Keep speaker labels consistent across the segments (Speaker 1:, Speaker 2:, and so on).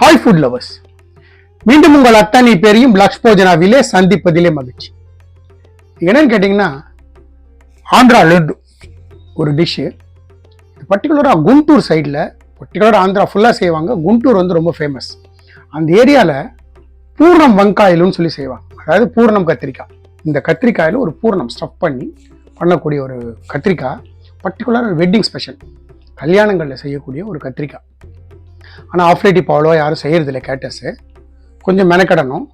Speaker 1: Hi food lovers, மீண்டும் உங்கள் அத்தனை பேரையும் லக்ஷ் போஜனாவிலே சந்திப்பதிலே மகிழ்ச்சி. என்னன்னு கேட்டிங்கன்னா, ஆந்திரா லட்டு ஒரு டிஷ்ஷு. பர்டிகுலராக குண்டூர் சைடில், பர்டிகுலராக ஆந்திரா ஃபுல்லாக செய்வாங்க. குண்டூர் வந்து ரொம்ப ஃபேமஸ். அந்த ஏரியாவில் பூர்ணம் வெங்காயிலுன்னு சொல்லி செய்வாங்க. அதாவது பூர்ணம் கத்திரிக்காய். இந்த கத்திரிக்காயில் ஒரு பூர்ணம் ஸ்டஃப் பண்ணி பண்ணக்கூடிய ஒரு கத்திரிக்காய். பர்டிகுலர் வெட்டிங் ஸ்பெஷல், கல்யாணங்களில் செய்யக்கூடிய ஒரு கத்திரிக்காய். ஆனால் ஆஃப்லேட் இப்போ அவ்வளோவா யாரும் செய்கிறதில்ல, கேட்டஸு கொஞ்சம் மெனக்கடணும்.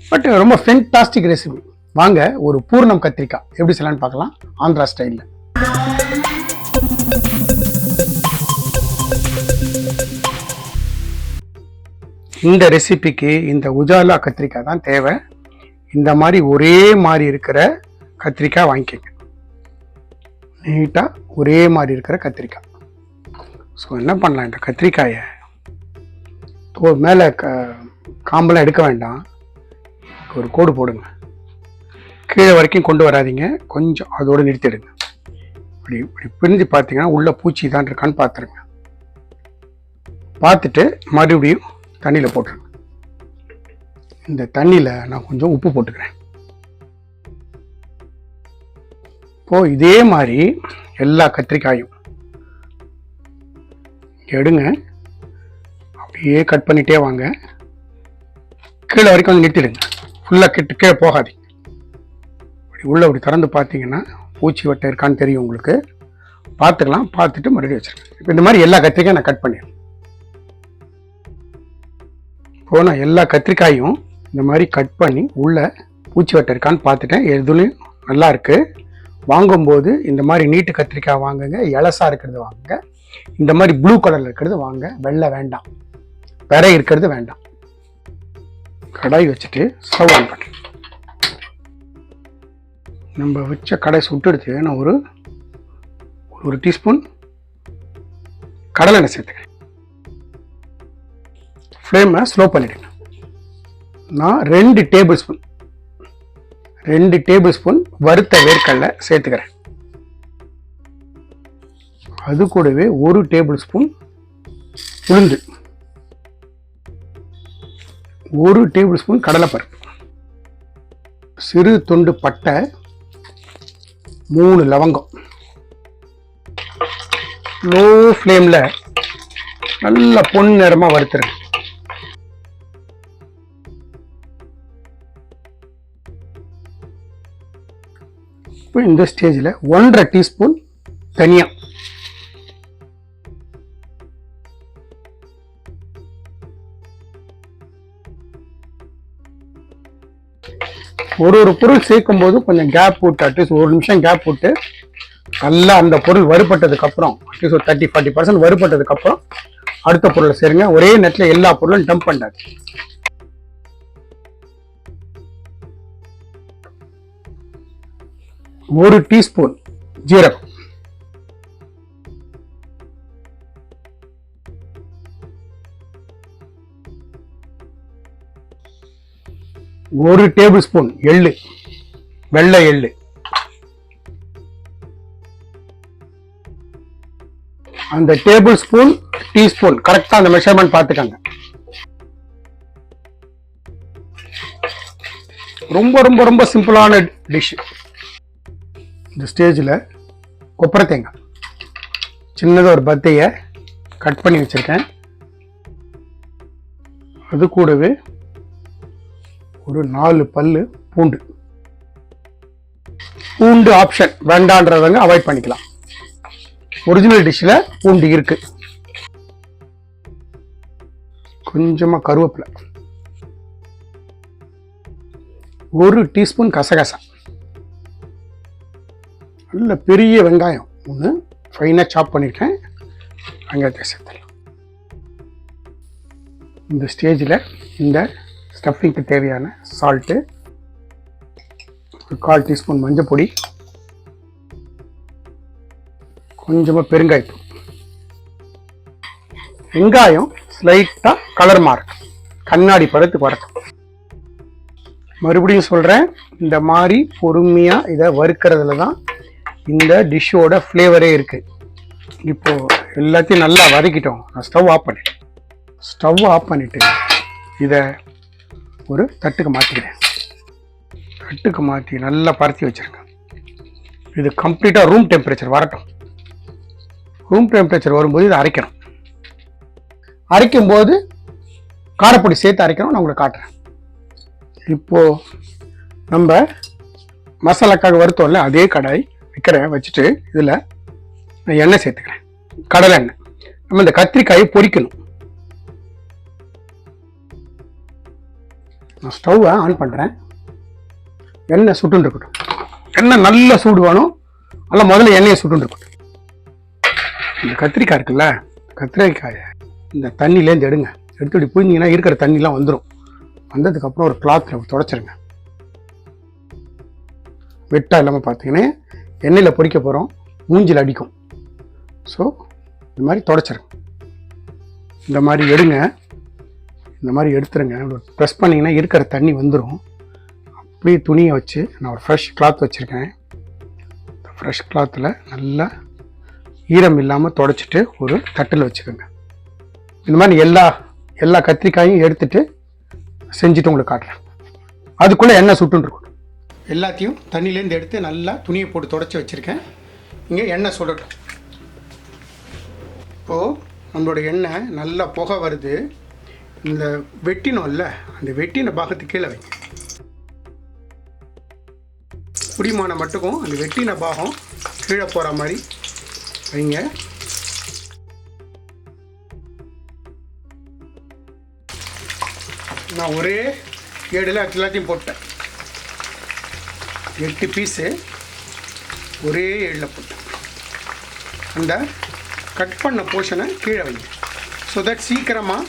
Speaker 1: பட் ரொம்ப ஃபென்டாஸ்டிக் ரெசிபி. வாங்க ஒரு பூர்ணம் கத்திரிக்காய் எப்படி செய்யலான்னு பார்க்கலாம் ஆந்திரா ஸ்டைலில். இந்த ரெசிபிக்கு இந்த உஜாலா கத்திரிக்காய் தான் தேவை. இந்த மாதிரி ஒரே மாதிரி இருக்கிற கத்திரிக்காய் வாங்கிக்கோங்க. நீட்டாக ஒரே மாதிரி இருக்கிற கத்திரிக்காய். ஸோ என்ன பண்ணலாம், இந்த கத்திரிக்காயை மேலே காம்பெல்லாம் எடுக்க வேண்டாம். ஒரு கோடு போடுங்க. கீழே வரைக்கும் கொண்டு வராதிங்க, கொஞ்சம் அதோடு நிறுத்திடுங்க. இப்படி இப்படி பிரிஞ்சு பார்த்தீங்கன்னா உள்ள பூச்சி தான் இருக்கான்னு பார்த்துருங்க. பார்த்துட்டு மறுபடியும் தண்ணியில் போட்டுருங்க. இந்த தண்ணியில் நான் கொஞ்சம் உப்பு போட்டுக்கிறேன். இப்போது இதே மாதிரி எல்லா கத்திரிக்காயும் எடுங்க. அப்படியே கட் பண்ணிகிட்டே வாங்க. கீழே வரைக்கும் வந்து நிறுத்திடுங்க. ஃபுல்லாக கீழே போகாதீங்க. இப்படி உள்ளே அப்படி திறந்து பார்த்தீங்கன்னா பூச்சி வட்டை இருக்கான்னு தெரியும் உங்களுக்கு. பார்த்துக்கலாம். பார்த்துட்டு மறுபடியும் வச்சுருக்கேன். இப்போ இந்த மாதிரி எல்லா கத்திரிக்காயும் நான் கட் பண்ணிடுறேன். இப்போது நான் எல்லா கத்திரிக்காயும் இந்த மாதிரி கட் பண்ணி உள்ளே பூச்சி வட்டை இருக்கான்னு பார்த்துட்டேன். எதுலையும் நல்லா இருக்குது. வாங்கும்போது இந்த மாதிரி நீட்டு கத்திரிக்காய் வாங்குங்க. இலசா இருக்கிறது வாங்குங்க. இந்த மாதிரி ப்ளூ கலரில் இருக்கிறது வாங்க. வெள்ளை வேண்டாம், வேற இருக்கிறது வேண்டாம். கடாய் வச்சுட்டு ஸ்டவ் ஆன் பண்ணுறேன். நம்ம வச்ச கடாய் சுட்டுடுத்து நான் ஒரு டீஸ்பூன் கடலை எண்ணெய் சேர்த்துக்கிறேன். ஃப்ளேமை ஸ்லோ பண்ணிடுங்க. நான் 2 டேபிள் ஸ்பூன் வறுத்த வேர்க்கடலை சேர்த்துக்கிறேன். அது கூடவே 1 டேபிள் ஸ்பூன் உளுந்து, 1 டேபிள் ஸ்பூன் கடலைப்பருப்பு, சிறு துண்டு பட்டை, 3 லவங்கம். லோ ஃப்ளேமில் நல்ல பொன் நிறமாக வறுத்துருங்க. இப்போ இந்த ஸ்டேஜில் 1.5 டீஸ்பூன் தனியா, ஒரு பொருள் சேர்க்கும் போது கொஞ்சம் கேப் விட்டு, அட்லீஸ்ட் 1 நிமிஷம் கேப் விட்டு நல்லா அந்த பொருள் வறுபட்டதுக்கு அப்புறம், அட்லீஸ்ட் ஒரு 30-40% வறுபட்டதுக்கு அப்புறம் அடுத்த பொருளை சேருங்க. ஒரே நேரத்தில் எல்லா பொருளும் டம்ப் பண்ணாது. ஒரு டீஸ்பூன் ஜீரகம், 1 டேபிள் ஸ்பூன் எள்ளு, வெள்ளை எள்ளு, அந்த டேபிள் ஸ்பூன் டீஸ்பூன் கரெக்டா அந்த மெஷர்மெண்ட் பார்த்துக்கங்க. ரொம்ப ரொம்ப ரொம்ப சிம்பிளான டிஷ். இந்த ஸ்டேஜில் கொப்பரை தேங்காய் சின்னதாக ஒரு பத்தையை கட் பண்ணி வச்சிருக்கேன். அது கூடவே ஒரு 4 பல்லு பூண்டு. பூண்டு ஆப்ஷன், வேண்டான்றவங்க அவாய்ட் பண்ணிக்கலாம். ஒரிஜினல் டிஷ்ல பூண்டு இருக்கு. கொஞ்சமா கருவேப்பிலை, 1 டீஸ்பூன் கசகசா, நல்ல பெரிய வெங்காயம் 1 ஃபைனாக சாப் பண்ணியிருக்கேன். வெங்காயத்தை சேர்த்துக்கலாம். இந்த ஸ்டேஜில் இந்த ஸ்டஃபிங்க்கு தேவையான சால்ட்டு, ஒரு 1/4 டீஸ்பூன் மஞ்சள் பொடி, கொஞ்சமாக பெருங்காயத்தூள். வெங்காயம் ஸ்லைட்டாக கலர் மாறும், கண்ணாடி பதத்துக்கு வரட்டும். மறுபடியும் சொல்கிறேன், இந்த மாதிரி பொறுமையாக இதை வறுக்கிறதுல தான் இந்த டிஷ்ஷோட ஃப்ளேவரே இருக்குது. இப்போது எல்லாத்தையும் நல்லா வதக்கிட்டோம். நான் ஸ்டவ் ஆஃப் பண்ணிட்டேன். ஸ்டவ் ஆஃப் பண்ணிவிட்டு இதை ஒரு தட்டுக்கு மாற்றிக்கிறேன். தட்டுக்கு மாற்றி நல்லா பரத்தி வச்சுருங்க. இது கம்ப்ளீட்டாக ரூம் டெம்பரேச்சர் வரட்டும். ரூம் டெம்பரேச்சர் வரும்போது இதை அரைக்கணும். அரைக்கும்போது காரப்பொடி சேர்த்து அரைக்கணும். நான் உங்களுக்கு காட்டுறேன். இப்போது நம்ம மசாலாக்காக வறுத்தோம்ல அதே கடாய் வச்சுட்டு இதில் நான் எண்ணெய் சேர்த்துக்கிறேன். கடலை எண்ணெய். நம்ம இந்த கத்திரிக்காயை பொரிக்கணும். நான் ஸ்டவ்வை ஆன் பண்ணுறேன். எண்ணெய் சுட்டுன்னு இருக்கட்டும். எண்ணெய் நல்லா சூடு வேணும். நல்லா முதல்ல எண்ணெயை சுட்டுன்னு இருக்கட்டும். இந்த கத்திரிக்காய் இருக்குல்ல, கத்திரிக்காயை இந்த தண்ணியிலேருந்து எடுங்க. எடுத்துட்டு புரிஞ்சிங்கன்னா இருக்கிற தண்ணிலாம் வந்துடும். வந்ததுக்கப்புறம் ஒரு கிளாத்தில் துடைச்சிருங்க. வெட்டா இல்லாமல் பார்த்தீங்கன்னா எண்ணெயில் பொரிக்க போகிறோம், மூஞ்சில் அடிக்கும். ஸோ இந்த மாதிரி துடைச்சிருங்க. இந்த மாதிரி எடுங்க. இந்த மாதிரி எடுத்துருங்க. ப்ரெஸ் பண்ணிங்கன்னா இருக்கிற தண்ணி வந்துடும். அப்படியே துணியை வச்சு நான் ஒரு ஃப்ரெஷ் கிளாத் வச்சுருக்கேன். இந்த ஃப்ரெஷ் கிளாத்தில் நல்லா ஈரம் இல்லாமல் துடைச்சிட்டு ஒரு தட்டில் வச்சுக்கோங்க. இந்த மாதிரி எல்லா கத்திரிக்காயும் எடுத்துட்டு செஞ்சுட்டு உங்களுக்கு காட்டுறேன். அதுக்குள்ளே எண்ணெய் சுட்டுன்னு இருக்கும். எல்லாத்தையும் தண்ணியிலேருந்து எடுத்து நல்லா துணியை போட்டு துடைச்சி வச்சுருக்கேன். இங்கே எண்ணெய் சுடட்டும். இப்போது நம்மளோட எண்ணெய் நல்லா புகை வருது. இந்த வெட்டினோம் இல்லை, அந்த வெட்டின பாகத்துக்கு கீழே வைங்க. புடிமான மட்டுக்கும் அந்த வெட்டின பாகம் கீழே போகிற மாதிரி வைங்க. நான் ஒரே ஏடில் எல்லாத்தையும் போட்டேன். 8 பீஸு ஒரே ஏடில் போட்டேன். அந்த கட் பண்ண போர்ஷனை கீழே வைங்க. ஸோ தட் சீக்கிரமாக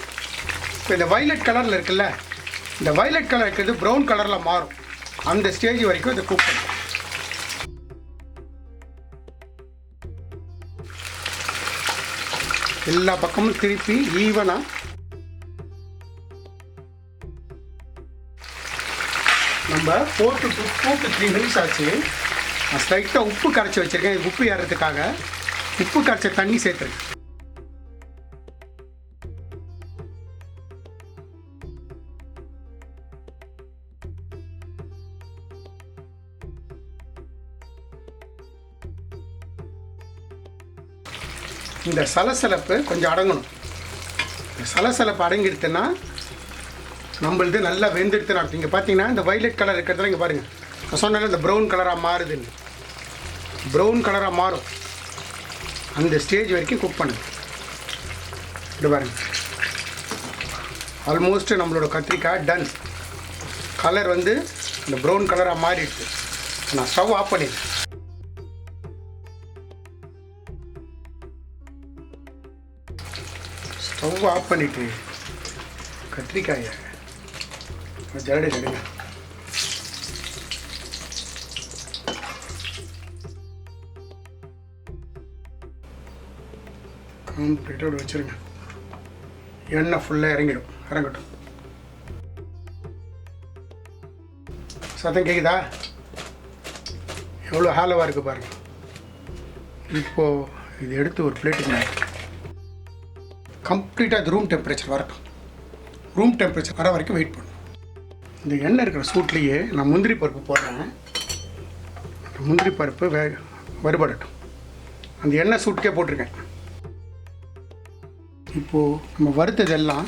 Speaker 1: இப்போ இந்த வைலட் கலரில் இருக்குல்ல, இந்த வைலட் கலர் இருக்கிறது ப்ரௌன் கலரில் மாறும். அந்த ஸ்டேஜ் வரைக்கும் இதை குக் பண்ணும். எல்லா பக்கமும் திருப்பி ஈவனாக நம்ம போட்டு 2 to 3 மினிட்ஸ் ஆச்சு. நான் ஸ்லைட்டாக உப்பு கரைச்சி வச்சுருக்கேன். உப்பு ஏறுறதுக்காக உப்பு கரைச்ச தண்ணி சேர்த்துருக்கேன். இந்த சலசலப்பு கொஞ்சம் அடங்கணும். இந்த சலசலப்பு அடங்கிடுத்துன்னா நம்மளது நல்லா வெந்துடுத்துனா. இங்கே பார்த்தீங்கன்னா இந்த வைலட் கலர் இருக்கிறதுல இங்கே பாருங்கள், நான் சொன்னால இந்த ப்ரௌன் கலராக மாறுதுன்னு. ப்ரௌன் கலராக மாறும். அந்த ஸ்டேஜ் வரைக்கும் குக் பண்ணுங்க. இப்படி பாருங்கள், ஆல்மோஸ்ட் நம்மளோட கத்திரிக்காய் டன். கலர் வந்து இந்த ப்ரௌன் கலராக மாறிடுது. நான் ஸ்டவ் ஆஃப் பண்ணிடுறேன். ஸ்டவ் ஆஃப் பண்ணிவிட்டு கத்திரிக்காயை ஜரடி எடுங்க. கம்ப்ளீட்டோடு வச்சுருங்க. எண்ணெய் ஃபுல்லாக இறங்கட்டும். சத்தம் கேட்குதா? எவ்வளோ ஹாலோவாக இருக்குது பாருங்கள். இப்போது இது எடுத்து ஒரு பிளேட்டுக்கு மேலே கம்ப்ளீட்டாக அது ரூம் டெம்பரேச்சர் வரட்டும். ரூம் டெம்பரேச்சர் வர வரைக்கும் வெயிட் பண்ணணும். இந்த எண்ணெய் இருக்கிற சூட்லேயே நான் முந்திரி பருப்பு போடுறேன். முந்திரி பருப்பு வறுபடட்டும். அந்த எண்ணெய் சூட்டுக்கே போட்டிருக்கேன். இப்போது நம்ம வறுத்ததெல்லாம்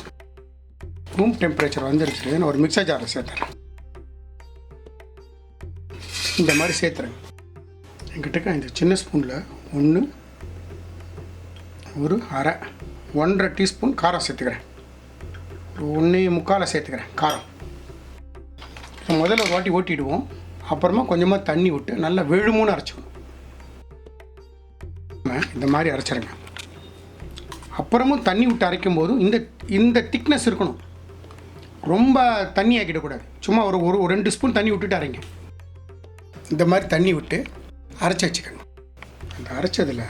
Speaker 1: ரூம் டெம்பரேச்சர் வந்துருச்சு. நான் ஒரு மிக்சர் ஜாரில் சேர்த்துறேன். இந்த மாதிரி சேர்த்துறேன். என்கிட்ட இந்த சின்ன ஸ்பூனில் 1.5 டீஸ்பூன் காரம் சேர்த்துக்கிறேன். 1.25 சேர்த்துக்கிறேன் காரம். முதல்ல ஒரு வாட்டி ஓட்டிடுவோம். அப்புறமா கொஞ்சமாக தண்ணி விட்டு நல்லா வெழுமூன்னு அரைச்சிக்கணும். இந்த மாதிரி அரைச்சிருங்க. அப்புறமும் தண்ணி விட்டு அரைக்கும் போதும் இந்த திக்னஸ் இருக்கணும். ரொம்ப தண்ணி ஆக்கிடக்கூடாது. சும்மா ஒரு 2 ஸ்பூன் தண்ணி விட்டுட்டு அரைங்க. இந்த மாதிரி தண்ணி விட்டு அரைச்சி வச்சுக்கணும். அந்த அரைச்சதில்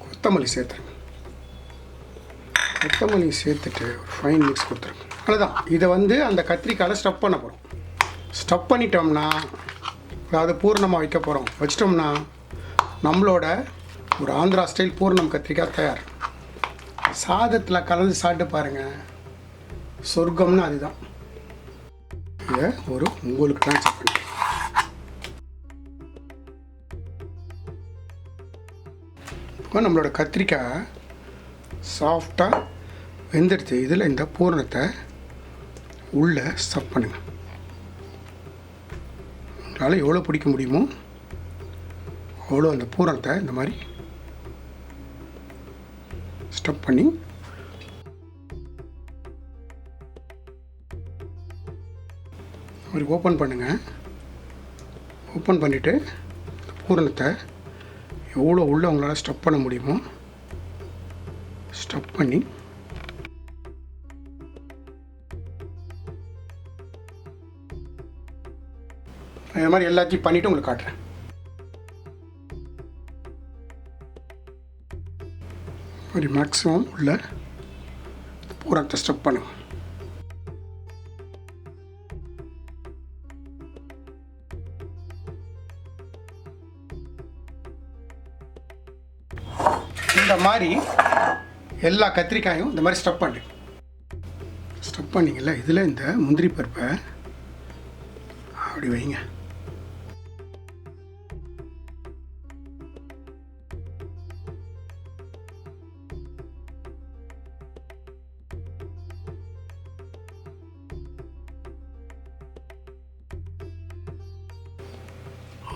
Speaker 1: கொத்தமல்லி சேர்த்துருங்க. கொத்தமல்லி சேர்த்துட்டு ஒரு ஃபைன் மிக்ஸ் கொடுத்துருங்க. அவ்வளோதான். இதை வந்து அந்த கத்திரிக்காயில் ஸ்டஃப் பண்ண போகிறோம். ஸ்டஃப் பண்ணிட்டோம்னா, அதாவது பூர்ணமாக வைக்க போகிறோம். வச்சிட்டோம்னா நம்மளோட ஒரு ஆந்திரா ஸ்டைல் பூர்ணம் கத்திரிக்காய் தயார். சாதத்தில் கலந்து சாப்பிட்டு பாருங்கள், சொர்க்கம்னு அதுதான். இதை ஒரு உங்களுக்கு தான் செக் பண்ணி. இப்போ நம்மளோட கத்திரிக்காய் சாஃப்டாக வெந்துடுச்சு. இதில் இந்த பூரணத்தை உள்ளே ஸ்டஃப் பண்ணுங்கள். உங்களால் எவ்வளோ பிடிக்க முடியுமோ அவ்வளோ அந்த பூரணத்தை இந்த மாதிரி ஸ்டஃப் பண்ணி ஒரு ஓப்பன் பண்ணுங்கள். ஓப்பன் பண்ணிவிட்டு பூரணத்தை எவ்வளோ உள்ளே உங்களால் ஸ்டஃப் பண்ண முடியுமோ ஸ்டஃப் பண்ணி இந்த மாதிரி எல்லாத்தையும் பண்ணிவிட்டு உங்களுக்கு காட்டுறேன். ஒரு மேக்ஸிமம் உள்ள பூரணத்தை ஸ்டஃப் பண்ணுங்கள். இந்த மாதிரி எல்லா கத்திரிக்காயும் இந்த மாதிரி ஸ்டஃப் பண்ணிங்கல்ல, இதில் இந்த முந்திரி பருப்பை அப்படி வைங்க.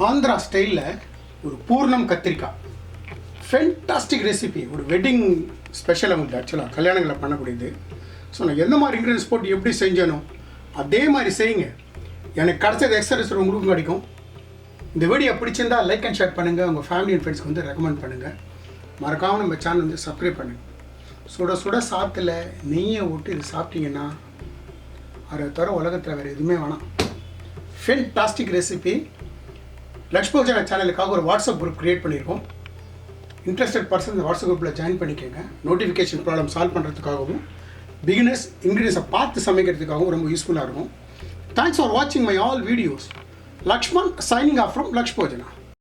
Speaker 1: ஆந்திரா ஸ்டைலில் ஒரு பூர்ணம் கத்திரிக்காய் ஃபென்டாஸ்டிக் ரெசிபி, ஒரு வெட்டிங் ஸ்பெஷல் வந்து ஆக்சுவலாக கல்யாணங்களை பண்ணக்கூடியது. ஸோ நான் எந்த மாதிரி இன்க்ரீடியன்ஸ் போட்டு எப்படி செஞ்சேனோ அதே மாதிரி செய்யுங்க. எனக்கு கிடச்சது எக்ஸ்ட்ரா ரிசல்ட் உங்களுக்கும் கிடைக்கும். இந்த வீடியோ பிடிச்சிருந்தால் லைக் அண்ட் ஷேர் பண்ணுங்கள். உங்கள் ஃபேமிலி அண்ட் ஃப்ரெண்ட்ஸ்க்கு வந்து ரெக்கமெண்ட் பண்ணுங்கள். மறக்காமல் நம்ம சேனல் வந்து சப்ஸ்கிரைப் பண்ணுங்கள். சுட சுட சாத்தில் நெய்யை விட்டு இது சாப்பிட்டீங்கன்னா அதை தவிர உலகத்தில் வேறு எதுவுமே வேணாம். Fantastic recipe. லக்ஷ்போஜனா சேனலுக்காக ஒரு வாட்ஸ்அப் குரூப் க்ரியேட் பண்ணியிருக்கோம். இன்ட்ரெஸ்டட் பர்சன் இந்த வாட்ஸ்அப் குரூப்பில் ஜாயின் பண்ணிக்கோங்க. நோட்டிஃபிகேஷன் ப்ராப்ளம் சால்வ் பண்ணுறதுக்காகவும் பிகினர்ஸ் இன்க்ரீடியன்ஸை பார்த்து சமைக்கிறதுக்காகவும் ரொம்ப யூஸ்ஃபுல்லாக இருக்கும். தேங்க்ஸ் ஃபார் வாட்சிங் my all videos. Lakshman signing off from லக்ஷ்போஜனா.